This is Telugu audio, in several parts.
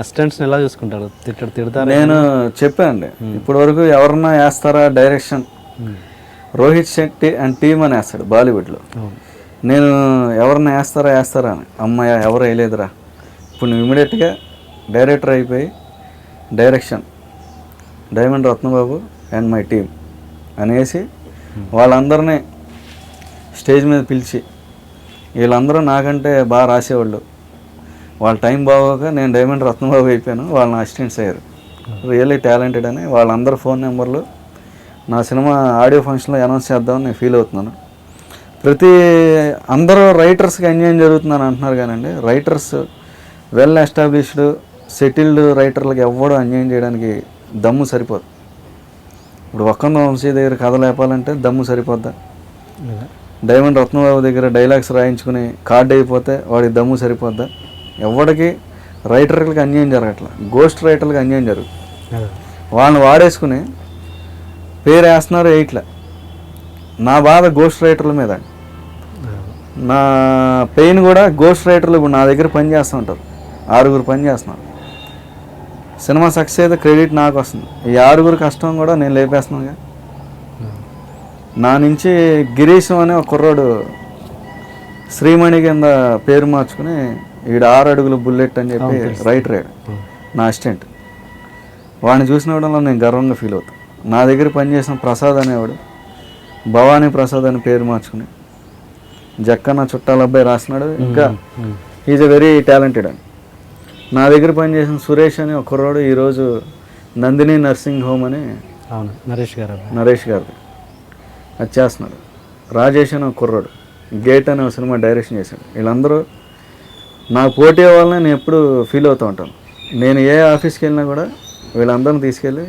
అసిస్టెంట్స్ని ఎలా చూసుకుంటారు? తిడతారు? నేను చెప్పానండి, ఇప్పటి వరకు ఎవరన్నా వేస్తారా direction, Rohit Shetty and team అని వేస్తాడు బాలీవుడ్లో. నేను ఎవరన్నా వేస్తారా అని, అమ్మాయ ఎవరు వేయలేదురా, ఇప్పుడు నువ్వు ఇమీడియట్గా డైరెక్టర్ అయిపోయి direction diamond Ratnababu and my team అనేసి వాళ్ళందరినీ స్టేజ్ మీద పిలిచి, వీళ్ళందరూ నాకంటే బాగా రాసేవాళ్ళు, వాళ్ళ టైం బాగోక నేను డైమండ్ రత్నబాబు అయిపోయాను, వాళ్ళ నా అసిస్టెంట్స్ అయ్యారు, రియల్లీ టాలెంటెడ్ అని వాళ్ళందరూ ఫోన్ నెంబర్లు నా సినిమా ఆడియో ఫంక్షన్లో అనౌన్స్ చేద్దామని నేను ఫీల్ అవుతున్నాను. అందరూ రైటర్స్కి అన్యాయం జరుగుతుందని అంటున్నారు కానండి, రైటర్స్ వెల్ ఎస్టాబ్లిష్డ్ సెటిల్డ్ రైటర్లకు ఎవ్వడూ అన్యాయం చేయడానికి దమ్ము సరిపోదు. ఇప్పుడు ఒక్కంద వంశీ దగ్గర కథ లేపాలంటే దమ్ము సరిపోద్దా? డైమండ్ రత్నబాబు దగ్గర డైలాగ్స్ రాయించుకుని కార్డ్ అయిపోతే వాడికి దమ్ము సరిపోద్దా? ఎవరికి రైటర్లకు అన్యాయం జరగట్లా, గోస్ట్ రైటర్లకు అన్యాయం జరుగుతుంది. వాళ్ళని వాడేసుకుని పేరు వేస్తున్నారు వేయట్లే. నా బాధ గోస్ట్ రైటర్ల మీద, నా పెయిన్ కూడా గోస్ట్ రైటర్లు ఇప్పుడు నా దగ్గర పని చేస్తూ ఉంటారు, 6 పని చేస్తున్నారు. సినిమా సక్సెస్ అయితే క్రెడిట్ నాకు వస్తుంది, ఈ 6 కష్టం కూడా నేను లేపేస్తున్నాగా. నా నుంచి గిరీశం అనే ఒక కుర్రాడు శ్రీమణి కింద పేరు మార్చుకుని ఈడు 6 అడుగులు బుల్లెట్ అని చెప్పి రైటర్ అయ్యాడు, నా అసిస్టెంట్. వాడిని చూసినప్పుడు నేను గర్వంగా ఫీల్ అవుతాను. నా దగ్గర పనిచేసిన ప్రసాద్ అనేవాడు భవానీ ప్రసాద్ అని పేరు మార్చుకుని జక్కన్న చుట్టాల అబ్బాయి రాసినాడు, ఇంకా ఈజ్ ఎ వెరీ టాలెంటెడ్ అని. నా దగ్గర పనిచేసిన సురేష్ అని ఒక కుర్రాడు ఈరోజు నందిని నర్సింగ్ హోమ్ అని నరేష్ గారు అది చేస్తున్నాడు. రాజేష్ అని ఒక కుర్రాడు గేట్ అనే ఒక సినిమా డైరెక్షన్ చేశాడు. వీళ్ళందరూ నాకు పోటీ అవ్వాలని నేను ఎప్పుడు ఫీల్ అవుతూ ఉంటాను. నేను ఏ ఆఫీస్కి వెళ్ళినా కూడా వీళ్ళందరిని తీసుకెళ్ళి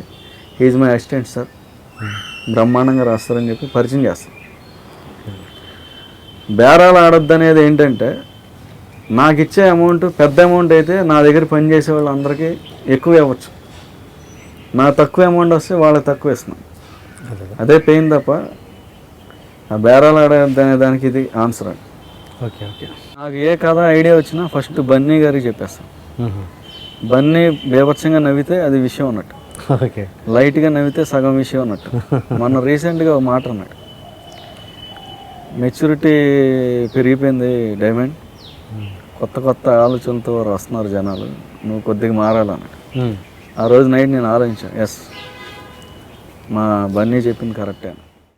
ఈజ్ మై అసిస్టెంట్ సార్, బ్రహ్మాండంగా రాస్తారని చెప్పి పరిచయం చేస్తాను. బేరాలు ఆడొద్దు అనేది ఏంటంటే, నాకు ఇచ్చే అమౌంట్ పెద్ద అమౌంట్ అయితే నా దగ్గర పనిచేసే వాళ్ళందరికీ ఎక్కువ ఇవ్వచ్చు, నా తక్కువ అమౌంట్ వస్తే వాళ్ళకి తక్కువ ఇస్తున్నాను, అదే పెయిన్ తప్ప ఆ బేరాలు ఆడొద్దు అనే దానికి ఇది ఆన్సర్ అండి. నాకు ఏ కథ ఐడియా వచ్చినా ఫస్ట్ బన్నీ గారికి చెప్పేస్తాను. బన్నీ బీభత్సంగా నవ్వితే అది విషయం అన్నట్టు, లైట్గా నవ్వితే సగం విషయం అన్నట్టు. మొన్న రీసెంట్గా ఒక మాట అన్నాడు, మెచ్యూరిటీ పెరిగిపోయింది డైమండ్, కొత్త ఆలోచనలతో వస్తున్నారు జనాలు, నువ్వు కొద్దిగా మారాలన్నాడు. ఆ రోజు నైట్ నేను ఆలోచించాను, ఎస్ మా బన్నీ చెప్పింది కరెక్టే.